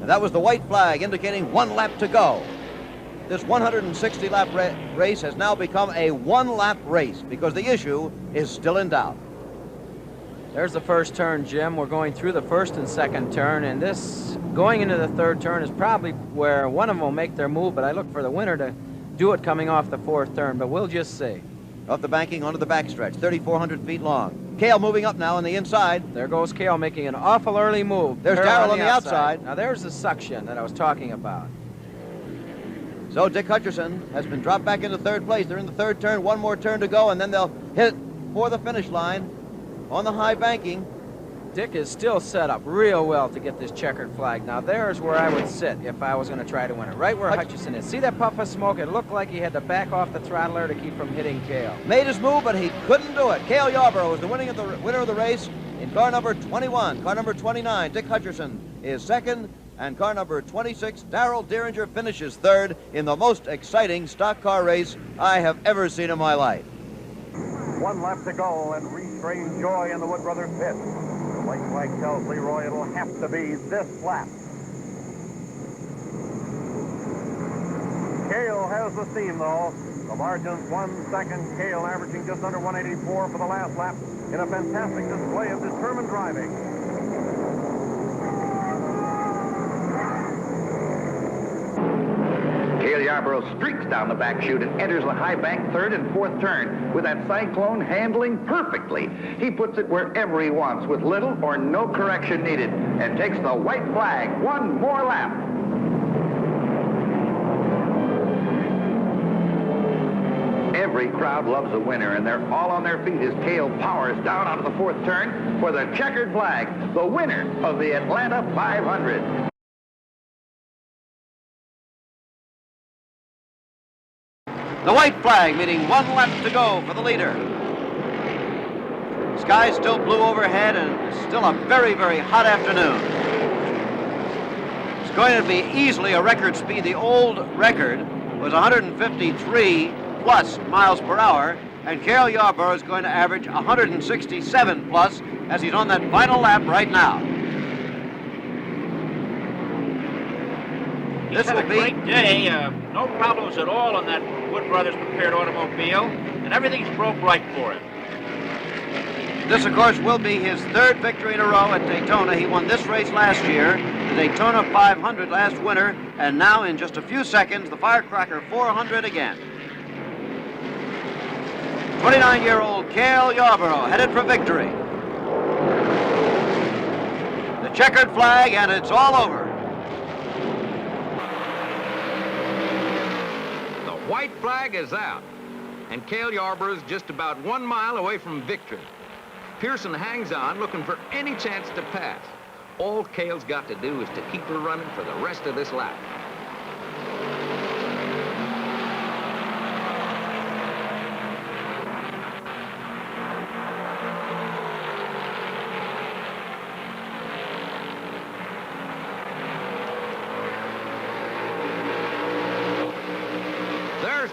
And that was the white flag indicating 1 lap to go. This 160-lap race has now become a 1-lap race because the issue is still in doubt. There's the first turn, Jim. We're going through the first and second turn, and this going into the third turn is probably where one of them will make their move, but I look for the winner to do it coming off the fourth turn, but we'll just see. Off the banking onto the backstretch, 3,400 feet long. Cale moving up now on the inside. There goes Cale making an awful early move. There's Darrell on the outside. Now there's the suction that I was talking about. So Dick Hutcherson has been dropped back into third place. They're in the third turn, one more turn to go, and then they'll hit for the finish line on the high banking. Dick is still set up real well to get this checkered flag. Now there's where I would sit if I was going to try to win it, right where Hutcherson is. See that puff of smoke? It looked like he had to back off the throttle there to keep from hitting Cale. Made his move, but he couldn't do it. Cale Yarborough is the winner of the race in car number 21. Car number 29, Dick Hutcherson, is second, and car number 26, Darrell Deeringer, finishes third in the most exciting stock car race I have ever seen in my life. 1 lap to go, and restrained joy in the Wood Brothers pit. The white flag tells Leroy it'll have to be this lap. Cale has the steam, though. The margin's 1 second. Cale averaging just under 184 for the last lap in a fantastic display of determined driving. Cale Yarborough streaks down the back chute and enters the high bank third and fourth turn with that Cyclone handling perfectly. He puts it wherever he wants with little or no correction needed and takes the white flag. 1 more lap. Every crowd loves a winner, and they're all on their feet as Cale powers down onto the fourth turn for the checkered flag, the winner of the Atlanta 500. The white flag meaning 1 lap to go for the leader. Sky still blue overhead and still a very, very hot afternoon. It's going to be easily a record speed. The old record was 153 plus miles per hour, and Cale Yarborough is going to average 167 plus as he's on that final lap right now. This will be a great day. No problems at all on that Wood Brothers prepared automobile, and everything's broke right for him. This, of course, will be his 3rd victory in a row at Daytona. He won this race last year, the Daytona 500 last winter, and now in just a few seconds, the Firecracker 400 again. 29-year-old Cale Yarborough headed for victory. The checkered flag, and it's all over. White flag is out, and Cale Yarborough is just about 1 mile away from victory. Pearson hangs on, looking for any chance to pass. All Cale's got to do is to keep her running for the rest of this lap.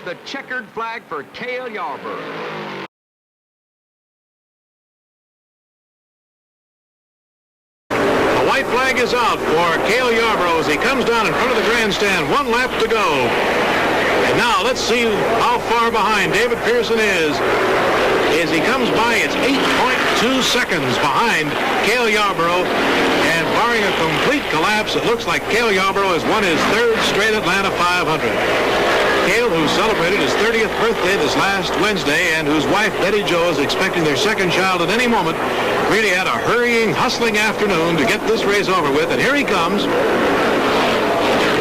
The checkered flag for Cale Yarborough. The white flag is out for Cale Yarborough as he comes down in front of the grandstand. 1 lap to go. And now let's see how far behind David Pearson is. As he comes by, it's 8.2 seconds behind Cale Yarborough. And barring a complete collapse, it looks like Cale Yarborough has won his 3rd straight Atlanta 500. Cale, who celebrated his 30th birthday this last Wednesday and whose wife, Betty Jo, is expecting their 2nd child at any moment, really had a hurrying, hustling afternoon to get this race over with. And here he comes.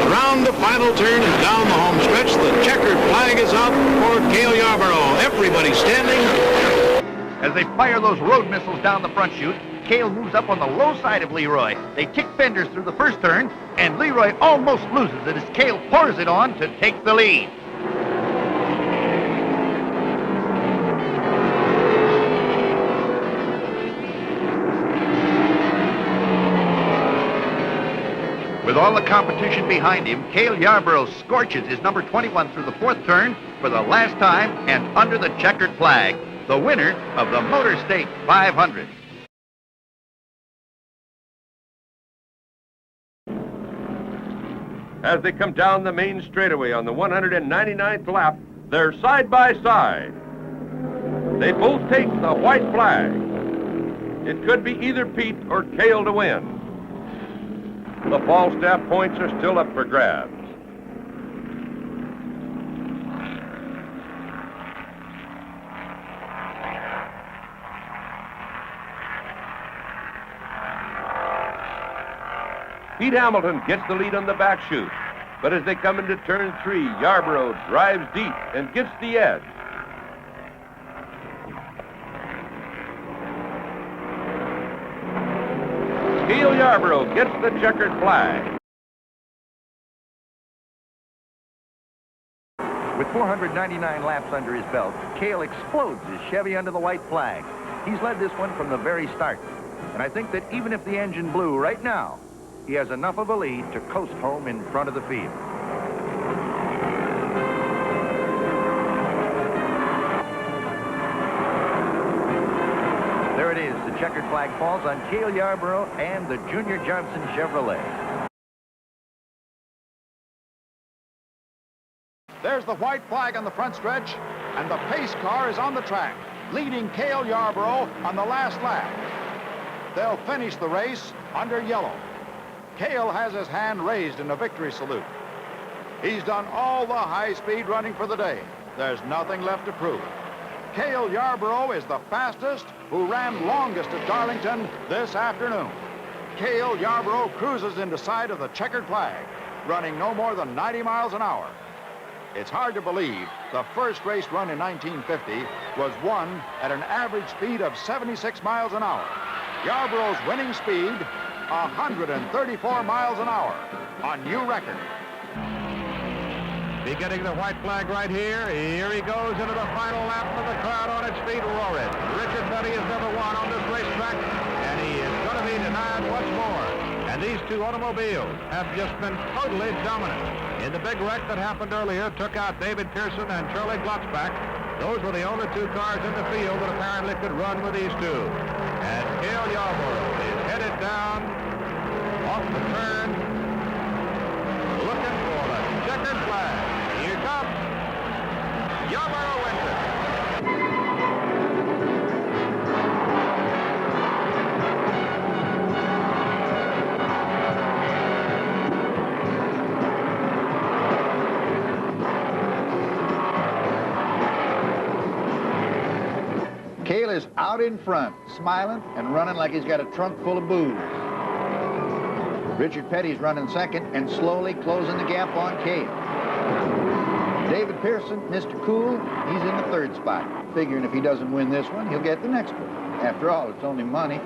Around the final turn and down the home stretch, the checkered flag is out for Cale Yarborough. Everybody standing. As they fire those road missiles down the front chute, Cale moves up on the low side of Leroy. They kick fenders through the first turn, and Leroy almost loses it as Cale pours it on to take the lead. With all the competition behind him, Cale Yarborough scorches his number 21 through the 4th turn for the last time and under the checkered flag, the winner of the Motor State 500. As they come down the main straightaway on the 199th lap, they're side by side. They both take the white flag. It could be either Pete or Cale to win. The Falstaff points are still up for grabs. Pete Hamilton gets the lead on the back chute, but as they come into turn 3, Yarborough drives deep and gets the edge. Cale Yarborough gets the checkered flag. With 499 laps under his belt, Cale explodes his Chevy under the white flag. He's led this one from the very start. And I think that even if the engine blew right now, he has enough of a lead to coast home in front of the field. There it is. The checkered flag falls on Cale Yarborough and the Junior Johnson Chevrolet. There's the white flag on the front stretch, and the pace car is on the track, leading Cale Yarborough on the last lap. They'll finish the race under yellow. Cale has his hand raised in a victory salute. He's done all the high-speed running for the day. There's nothing left to prove. Cale Yarborough is the fastest who ran longest at Darlington this afternoon. Cale Yarborough cruises into sight of the checkered flag, running no more than 90 miles an hour. It's hard to believe the first race run in 1950 was won at an average speed of 76 miles an hour. Yarborough's winning speed, 134 miles an hour, a new record. Beginning the white flag right here. Here he goes into the final lap of the crowd on its feet roaring. Richard Petty has never won on this racetrack, and he is going to be denied once more. And these two automobiles have just been totally dominant. In the big wreck that happened earlier, took out David Pearson and Charlie Glotzbach. Those were the only two cars in the field that apparently could run with these two. And Cale Yarborough is headed down off the turn, looking for the checkered flag. Here comes Yarborough wins it. Cale is out in front, smiling and running like he's got a trunk full of booze. Richard Petty's running second and slowly closing the gap on Cale. David Pearson, Mr. Cool, he's in the third spot, figuring if he doesn't win this one, he'll get the next one. After all, it's only money.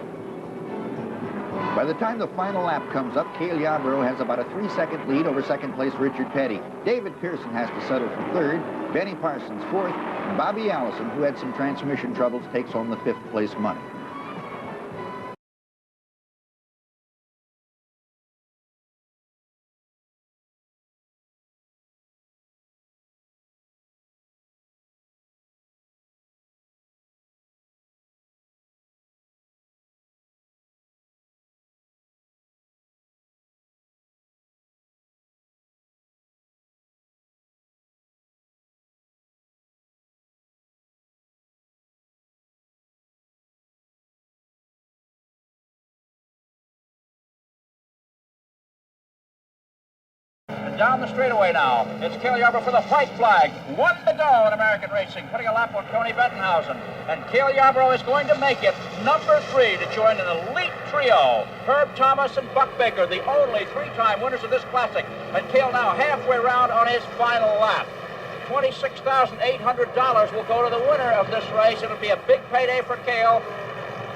By the time the final lap comes up, Cale Yarborough has about a 3-second lead over second place Richard Petty. David Pearson has to settle for third, Benny Parsons fourth, and Bobby Allison, who had some transmission troubles, takes home the 5th place money. Down the straightaway now. It's Cale Yarborough for the white flag. 1 to go in American racing, putting a lap on Tony Bettenhausen. And Cale Yarborough is going to make it number 3 to join an elite trio. Herb Thomas and Buck Baker, the only 3-time winners of this classic. And Cale now halfway around on his final lap. $26,800 will go to the winner of this race. It'll be a big payday for Cale.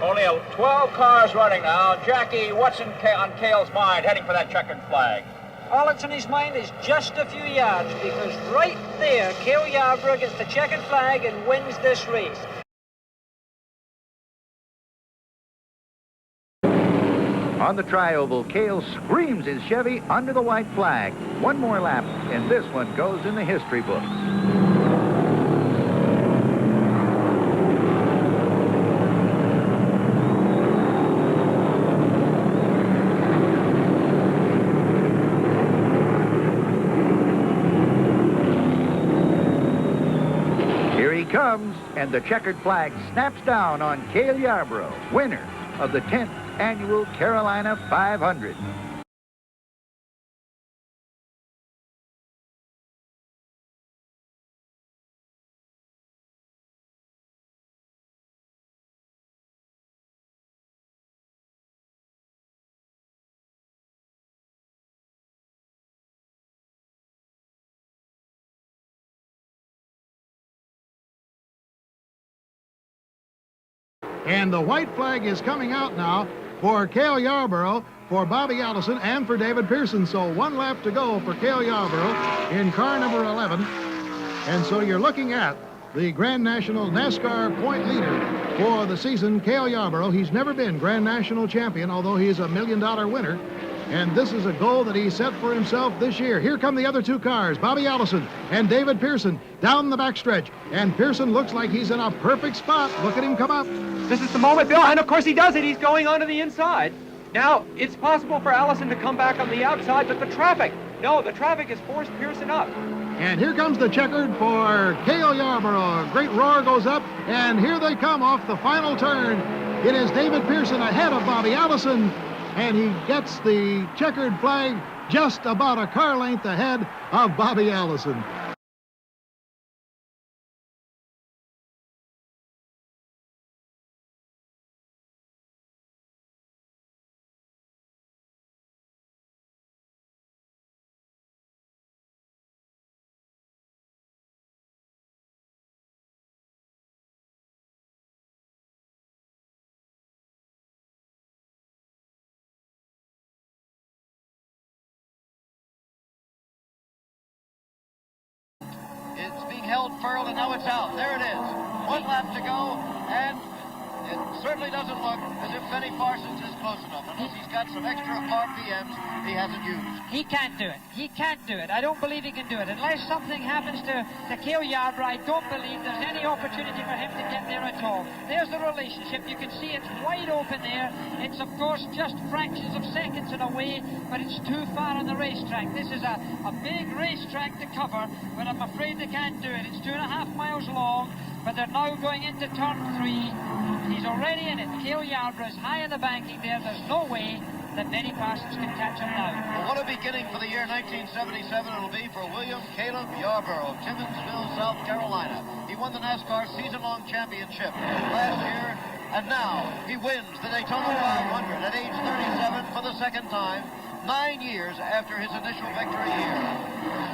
Only 12 cars running now. Jackie, what's on Cale's mind heading for that checkered flag? All that's in his mind is just a few yards, because right there, Cale Yarborough gets the checkered flag and wins this race. On the tri-oval, Cale screams his Chevy under the white flag. One more lap, and this one goes in the history books. he comes, and the checkered flag snaps down on Cale Yarborough, winner of the 10th Annual Carolina 500. And the white flag is coming out now for Cale Yarborough, for Bobby Allison, and for David Pearson. So 1 lap to go for Cale Yarborough in car number 11. And so you're looking at the Grand National NASCAR point leader for the season, Cale Yarborough. He's never been Grand National champion, although he's a $1 million winner. And this is a goal that he set for himself this year. Here come the other 2 cars, Bobby Allison and David Pearson, down the backstretch. And Pearson looks like he's in a perfect spot. Look at him come up. This is the moment, Bill, and of course he does it. He's going onto the inside. Now, it's possible for Allison to come back on the outside, but the traffic has forced Pearson up. And here comes the checkered for Cale Yarborough. A great roar goes up, and here they come off the final turn. It is David Pearson ahead of Bobby Allison, and he gets the checkered flag just about a car length ahead of Bobby Allison. It's being held furled, and now it's out. There it is. 1 lap to go, and it certainly doesn't look as if Benny Parsons is close enough, unless he's got some extra RPMs he hasn't used. He can't do it. He can't do it. I don't believe he can do it. Unless something happens to Cale Yarborough, I don't believe there's any opportunity for him to get there at all. There's the relationship. You can see it's wide open there. It's, of course, just fractions of seconds in a way, but it's too far on the racetrack. This is a big racetrack to cover, but I'm afraid they can't do it. It's 2.5 miles long, but they're now going into turn 3. He's already in it. Cale Yarborough is high in the banking there. There's no way that Benny Parsons can catch him now. Well, what a beginning for the year 1977 it'll be for William Caleb Yarborough, Timmonsville, South Carolina. He won the NASCAR season-long championship last year, and now he wins the Daytona 500 at age 37 for the second time, 9 years after his initial victory year.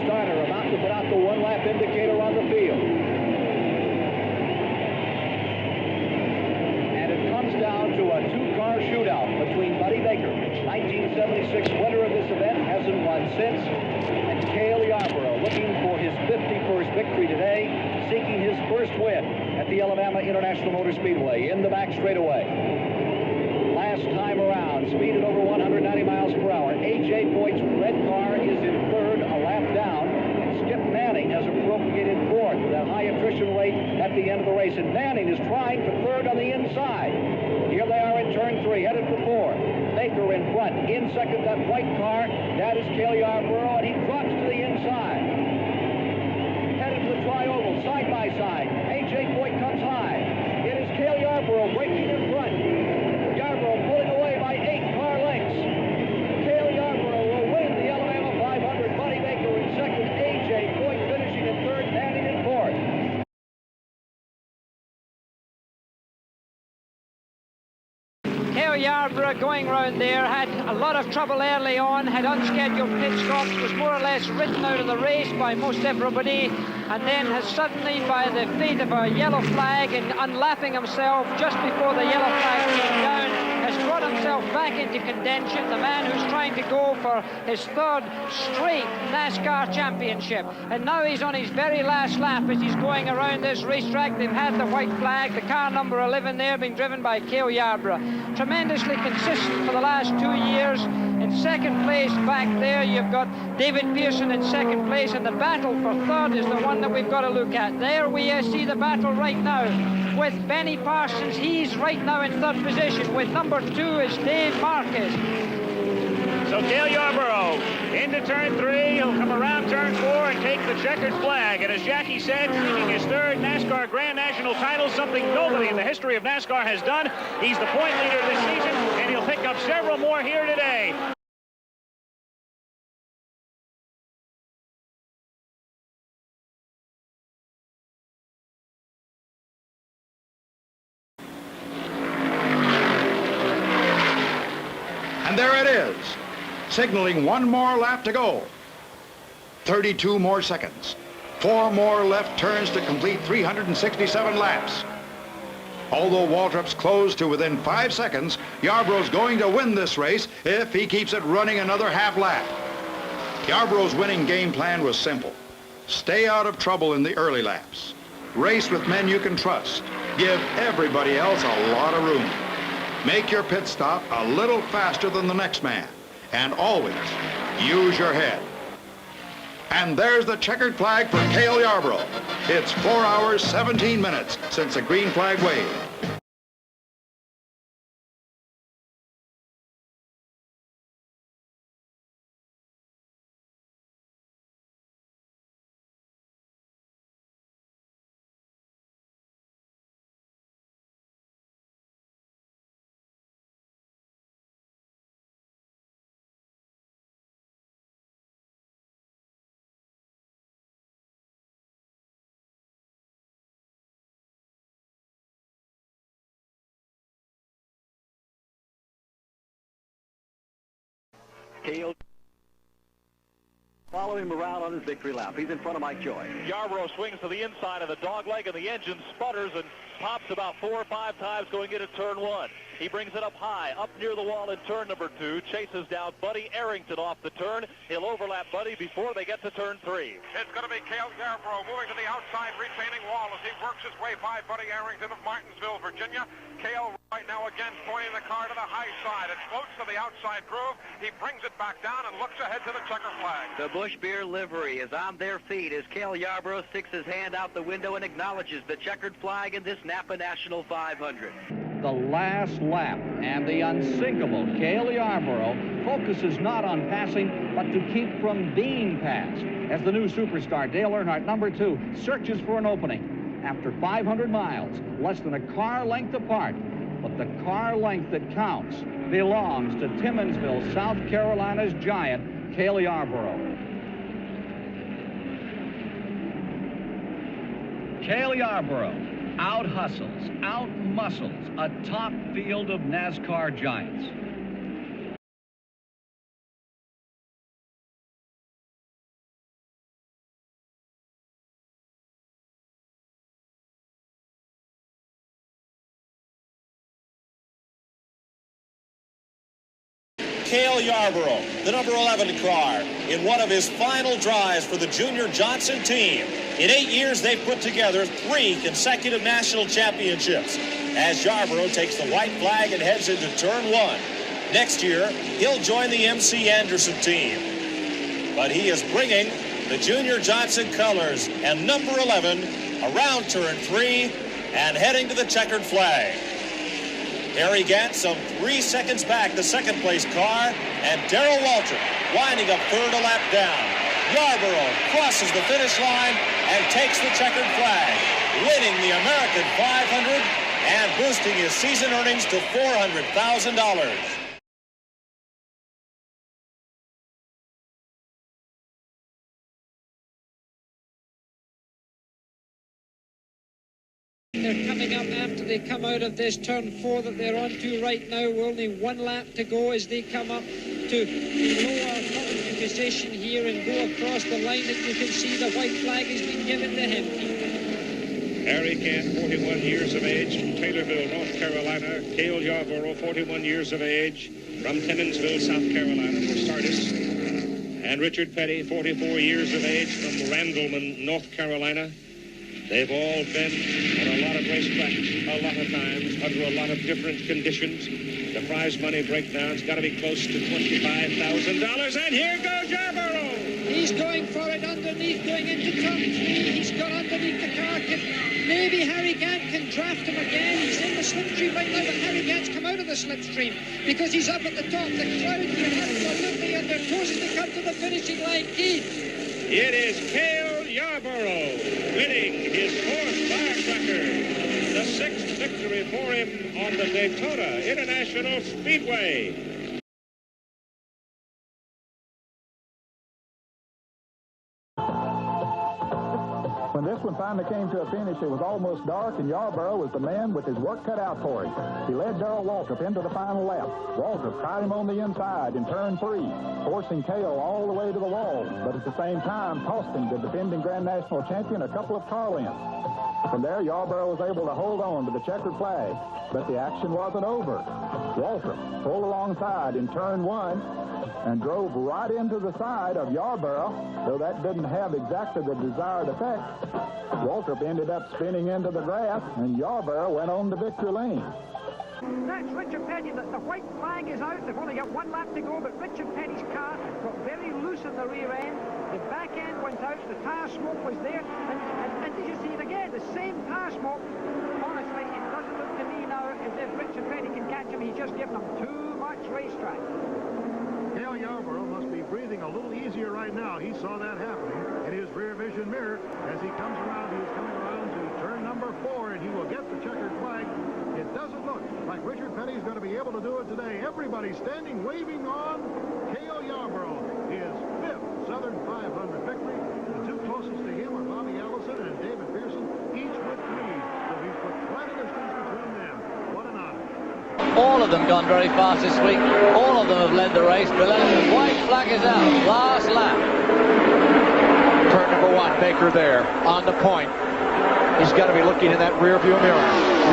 Starter about to put out the 1-lap indicator on the field. And it comes down to a 2-car shootout between Buddy Baker, 1976 winner of this event, hasn't won since, and Cale Yarborough, looking for his 51st victory today, seeking his first win at the Alabama International Motor Speedway in the back straightaway. Last time around, speeded over 190 miles per hour. A.J. Boyd's red car is in third, a lap down, and Skip Manning has appropriated fourth with that high attrition rate at the end of the race. And Manning is trying for third on the inside. Here they are in turn 3, headed for 4. Baker in front, in second, that white car. That is Cale Yarborough, and he drops to the inside. Headed to the tri-oval, side by side. A.J. Boyd comes high. It is Cale Yarborough breaking in front. Yarborough pulling away by 8 car lengths. Cale Yarborough will win the Alabama 500. Buddy Baker in second. A.J. Boyd finishing in third, Manning in fourth. Cale Cale Yarborough going round there had a lot of trouble early on, had unscheduled pit stops, was more or less written out of the race by most everybody, and then has suddenly, by the fate of a yellow flag and unlapping himself just before the yellow flag came down, has brought himself back into contention. The man who's trying to go for his third straight NASCAR championship. And now he's on his very last lap as he's going around this racetrack. They've had the white flag, the car number 11 there being driven by Cale Yarborough. Tremendously consistent for the last 2 years. In second place back there, you've got David Pearson in second place, and the battle for third is the one that we've got to look at. There we see the battle right now with Benny Parsons. He's right now in third position. With number 2 is Dave Marquez. So Cale Yarborough into turn 3. He'll come around turn 4 and take the checkered flag. And as Jackie said, taking his third NASCAR Grand National title, something nobody in the history of NASCAR has done. He's the point leader this season, and he'll pick up several more here today. And there it is, signaling one more lap to go. 32 more seconds. 4 more left turns to complete 367 laps. Although Waltrip's close to within 5 seconds, Yarborough's going to win this race if he keeps it running another half lap. Yarborough's winning game plan was simple. Stay out of trouble in the early laps. Race with men you can trust. Give everybody else a lot of room. Make your pit stop a little faster than the next man. And always use your head. And there's the checkered flag for Cale Yarborough. It's 4 hours, 17 minutes since the green flag waved. Cale. Follow him around on his victory lap. He's in front of Mike Joy. Yarborough swings to the inside of the dog leg, and the engine sputters and pops about 4 or 5 times going into turn 1. He brings it up high, up near the wall in turn number 2, chases down Buddy Arrington off the turn. He'll overlap Buddy before they get to turn 3. It's going to be Cale Yarborough moving to the outside retaining wall as he works his way by Buddy Arrington of Martinsville, Virginia. Cale right now again pointing the car to the high side. It floats to the outside groove. He brings it back down and looks ahead to the checker flag. The Busch Beer livery is on their feet as Cale Yarborough sticks his hand out the window and acknowledges the checkered flag in this Napa National 500. The last lap, and the unsinkable Cale Yarborough focuses not on passing, but to keep from being passed, as the new superstar, Dale Earnhardt, number 2, searches for an opening. After 500 miles, less than a car length apart, but the car length that counts belongs to Timmonsville, South Carolina's giant, Cale Yarborough. Cale Yarborough out-hustles, out-muscles a top field of NASCAR giants. Cale Yarborough, the number 11 car, in one of his final drives for the Junior Johnson team. In 8 years, they've put together 3 consecutive national championships as Yarborough takes the white flag and heads into turn 1. Next year, he'll join the MC Anderson team. But he is bringing the Junior Johnson colors and number 11 around turn 3 and heading to the checkered flag. Harry Gant some 3 seconds back, the second place car, and Darrell Waltrip winding up third a lap down. Yarborough crosses the finish line and takes the checkered flag, winning the American 500 and boosting his season earnings to $400,000. they're coming up after they come out of this turn 4 that they're on to right now. Only 1 lap to go as they come up to lower current position here and go across the line that you can see the white flag has been given to him. Harry Kent, 41 years of age, from Taylorville, North Carolina. Cale Yarborough, 41 years of age, from Timminsville, South Carolina, for Sardis. And Richard Petty, 44 years of age, from Randleman, North Carolina. They've all been on a lot of racetracks, a lot of times, under a lot of different conditions. The prize money breakdown's got to be close to $25,000, and here goes Yarborough! He's going for it underneath, going into turn 3. He's got underneath the car. Maybe Harry Gant can draft him again. He's in the slipstream right now, but Harry Gant's come out of the slipstream because he's up at the top. The crowd are absolutely on their toes as they come to the finishing line. Keith. It is Cale Yarborough winning his 4th firecracker. The 6th victory for him on the Daytona International Speedway. When this one finally came to a finish, it was almost dark, and Yarborough was the man with his work cut out for him. He led Darrell Waltrip into the final lap. Waltrip tried him on the inside in turn 3, forcing Cale all the way to the wall, but at the same time costing the defending Grand National champion a couple of car lengths. From there, Yarborough was able to hold on to the checkered flag, but the action wasn't over. Waltrip pulled alongside in turn 1 and drove right into the side of Yarborough, though that didn't have exactly the desired effect. Waltrip ended up spinning into the grass, and Yarborough went on to victory lane. That's Richard Petty. The white flag is out. They've only got 1 lap to go, but Richard Petty's car got very loose in the rear end. The back end went out. The tire smoke was there. And did you see it again? The same tire smoke. Honestly, it doesn't look to me now as if Richard Petty can catch him. He's just given them too much racetrack. Cale Yarborough must be breathing a little easier right now. He saw that happening in his rear vision mirror as he comes around. He's coming around to turn number 4, and he will get the checkered flag. It doesn't look like Richard Petty's going to be able to do it today. Everybody standing, waving on Cale Yarborough, his 5th Southern 500 victory. The 2 closest to him are Bobby Allison and David Pearson, each with 3. So he's put quite a distance between them. What an honor. All of them gone very fast this week. All of them have led the race. But the white flag is out. Last lap. Turn number 1, Baker there on the point. He's got to be looking in that rear view mirror,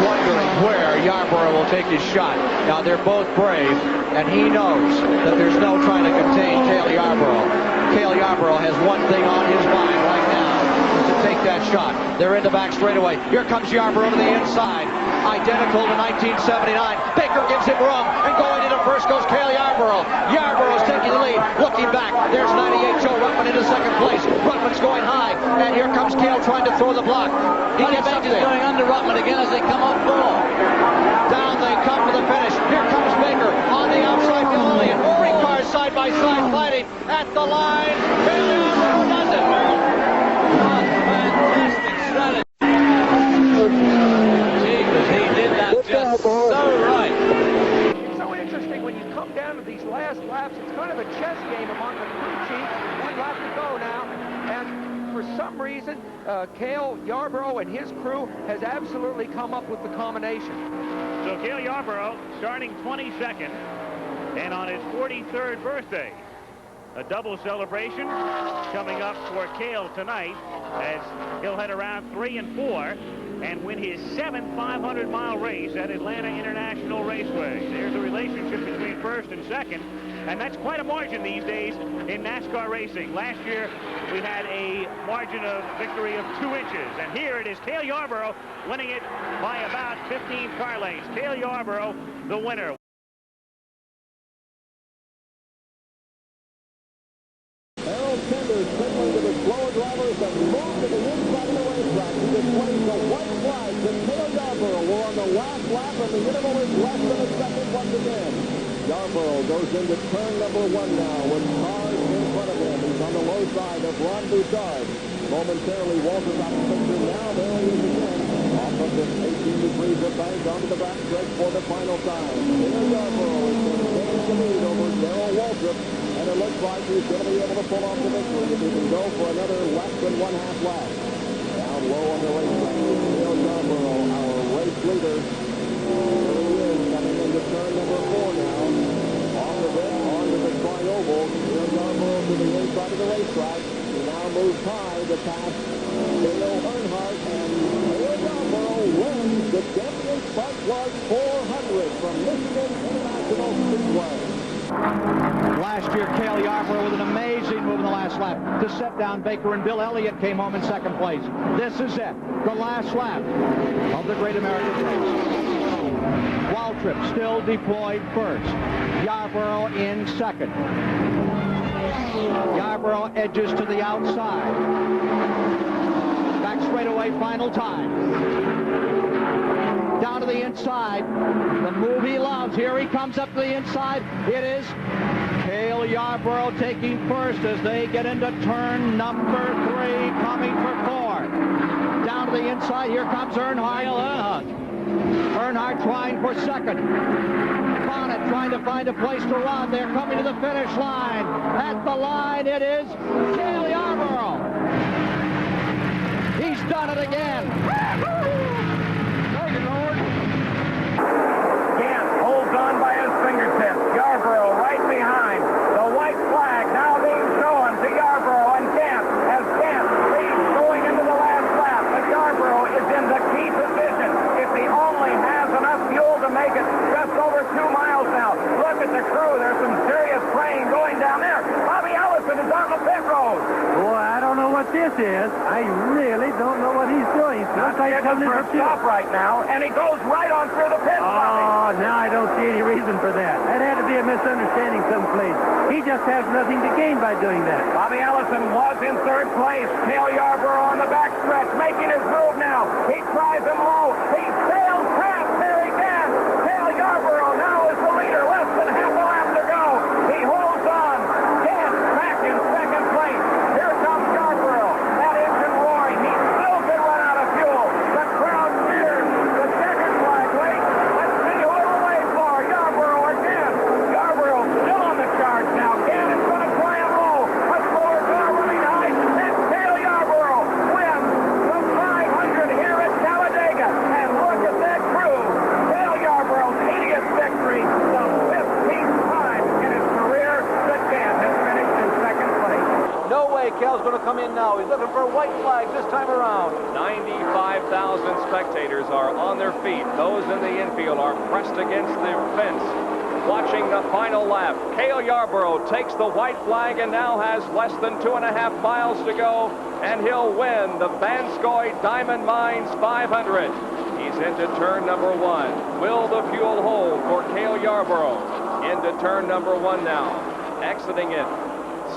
wondering where Yarborough will take his shot. Now, they're both brave, and he knows that there's no trying to contain Cale Yarborough. Cale Yarborough has one thing on his mind right now, is to take that shot. They're in the back straightaway. Here comes Yarborough to the inside. Identical to 1979. Baker gives him room, and going into first goes Cale Yarborough. Yarborough's taking the lead, looking back. There's 98 Joe Ruttman into second place. Ruttman's going high, and here comes Cale trying to throw the block. He gets up there. Going under Ruttman again as they come up full. Down they come to the finish. Here comes Baker on the outside. Only 3 cars side by side fighting at the line. Cale Yarborough does it. Fantastic strategy. He did that just so right. It's so interesting when you come down to these last laps. It's kind of a chess game among the crew chiefs. 1 lap to go now, and for some reason, Cale Yarborough and his crew has absolutely come up with the combination. So Cale Yarborough starting 22nd, and on his 43rd birthday. A double celebration coming up for Cale tonight as he'll head around 3 and 4 and win his 7th 500-mile race at Atlanta International Raceway. There's a relationship between first and second, and that's quite a margin these days in NASCAR racing. Last year, we had a margin of victory of 2 inches, and here it is Cale Yarborough winning it by about 15 car lengths. Cale Yarborough, the winner. Sanders signaling to the slower drivers that move to the inside of the racetrack. He displays the white flag that Cale Yarborough will on the last lap, and the interval is less than a second once again. Yarborough goes into turn number 1 now with cars in front of him. He's on the low side of Ron Bouchard. Momentarily, Walter's out of the picture. Now there he is again. Off of this 18 degrees of bank onto the back stretch for the final time. Cale Yarborough is going to gain the lead over Darrell Waltrip. And it looks like he's going to be able to pull off the victory if he can go for another less than 1/2 lap. Down down low on the racetrack. Cale Yarborough, our race leader. There he is, coming into turn number 4 now. Off of it, onto the tri-oval. Cale Yarborough to the inside of the racetrack. He now moves high to pass Dale Earnhardt, and Cale Yarborough wins the Champion Spark Plug 400 from Michigan International Speedway. Last year, Cale Yarborough with an amazing move in the last lap to set down Baker, and Bill Elliott came home in second place. This is it, the last lap of the Great American Race. Waltrip still deployed first. Yarborough in second. Yarborough edges to the outside. Back straightaway, final time. Down to the inside. The move he loves. Here he comes up to the inside. It is Cale Yarborough taking first as they get into turn number 3, coming for 4. Down to the inside. Here comes Earnhardt. Earnhardt trying for second. Bonnet trying to find a place to run. They're coming to the finish line. At the line, it is Cale Yarborough. He's done it again. Thank you, Lord. Gant holds on by his fingertips. Yarborough right behind. The white flag now being shown to Yarborough and Gant as Gant leads going into the last lap. But Yarborough is in the key position. If he only has enough fuel to make it just over 2 miles now. Look at the crew. There's some serious praying going down there. Bobby Allison is on the pit road. Boy, I don't know what this is. I really don't know what he's doing. Not taking for a stop right now, and he goes right on through the pit. Oh, now I don't see any reason for that. That had to be a misunderstanding someplace. He just has nothing to gain by doing that. Bobby Allison was in third place. Cale Yarborough on the backstretch, making his move now. He tries him low. He sails past. There he can. Cale Yarborough now is the leader. Less than half a lap to go. He holds on. Gant back in second place. Here comes Yarborough. That engine roaring. He still could run out of fuel. The crowd cheers. The checkered flag waits. Let's see who it'll wait for. Yarborough again. Yarborough still on the charge now. Gant is going to try him low. A slower car running high. And Cale Yarborough wins the 500 here at Talladega. And look at that crew. Cale Yarborough's 80th victory. The 15th time in his career that Gant has finished in second place. No way Cale's going to come in now. He's looking for a white flag this time around. 95,000 spectators are on their feet. Those in the infield are pressed against the fence, watching the final lap. Cale Yarborough takes the white flag and now has less than 2.5 miles to go, and he'll win the Vanscoy Diamond Mines 500. He's into turn number 1. Will the fuel hold for Cale Yarborough? Into turn number 1 now. Exiting it.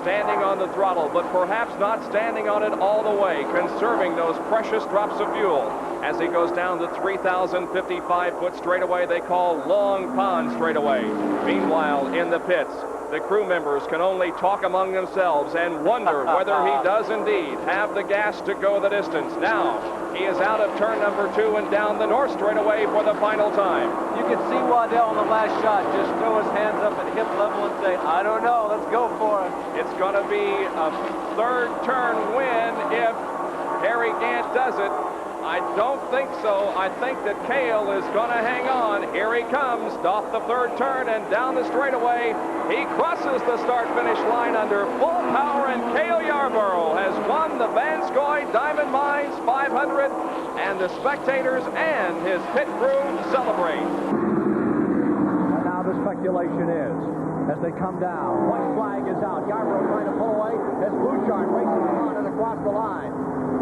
Standing on the throttle, but perhaps not standing on it all the way, conserving those precious drops of fuel as he goes down the 3,055-foot straightaway they call Long Pond straightaway. Meanwhile, in the pits, the crew members can only talk among themselves and wonder whether he does indeed have the gas to go the distance. Now, he is out of turn number 2 and down the north straightaway for the final time. You can see Waddell on the last shot just throw his hands up at hip level and say, I don't know, let's go for it. It's going to be a third turn win if Harry Gant does it. I don't think so. I think that Cale is going to hang on. Here he comes off the third turn and down the straightaway. He crosses the start-finish line under full power, and Cale Yarborough has won the Vanscoy Diamond Mines 500, and the spectators and his pit crew celebrate. And now the speculation is, as they come down, white flag is out. Yarborough trying to pull away as Bouchard races on and across the line.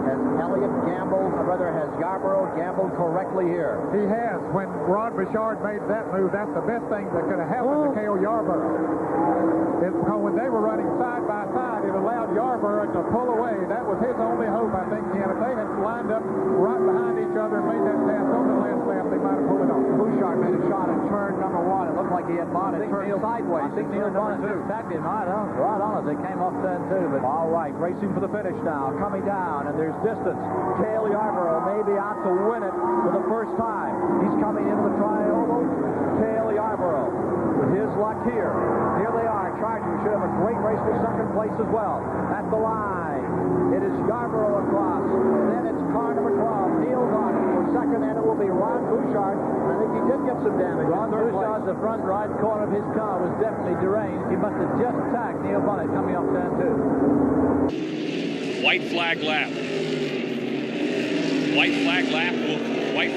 Has Elliott gambled, or rather has Yarborough gambled correctly here? He has. When Rod Bouchard made that move, that's the best thing that could have happened to Cale Yarborough. It's because when they were running side by side, it allowed Yarborough to pull away. That was his only hope, I think, Ken. If they had lined up right behind each other and made that pass on the last lap, they might have pulled it off. Bouchard made a shot at turn number 1. It looked like he had Bonnet turned sideways. I think Neil Bonnet just tapped him right on as they came off turn 2. But all right, racing for the finish now, coming down, and there's distance. Cale Yarborough may be out to win it for the first time. He's coming into the tri-oval. Cale Yarborough with his luck here. Here they are. Chargers should have a great race for second place as well. At the line, it is Yarborough across. Then it's Carter. number 12, Neil Gott for second, and it will be Ron Bouchard. I think he did get some damage. Ron Bouchard, the front right corner of his car was definitely deranged. He must have just tagged Neil Bonnet coming off turn 2. White flag lap. White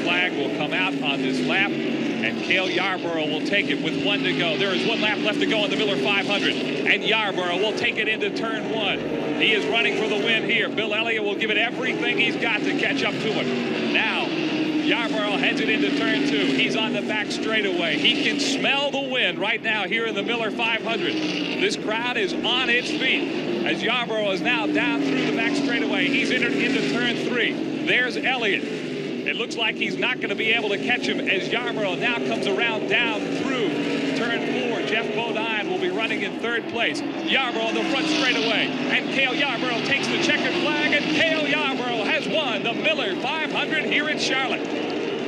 flag will come out on this lap, and Cale Yarborough will take it with 1 to go. There is 1 lap left to go on the Miller 500, and Yarborough will take it into turn 1. He is running for the win here. Bill Elliott will give it everything he's got to catch up to him. Now, Yarborough heads it into turn 2. He's on the back straightaway. He can smell the wind right now here in the Miller 500. This crowd is on its feet as Yarborough is now down through the back straightaway. He's entered into turn 3. There's Elliott. It looks like he's not going to be able to catch him as Yarborough now comes around down through turn 4. Jeff Bodine will be running in 3rd place. Yarborough on the front straightaway, and Cale Yarborough takes the checkered flag, and Cale Yarborough has won the Miller 500 here in Charlotte.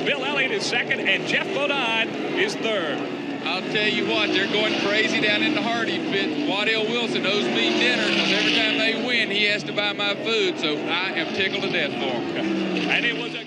Bill Elliott is 2nd, and Jeff Bodine is 3rd. I'll tell you what, they're going crazy down in the Hardy pit. Waddell Wilson owes me dinner because every time they win, he has to buy my food, so I am tickled to death for him. And it was a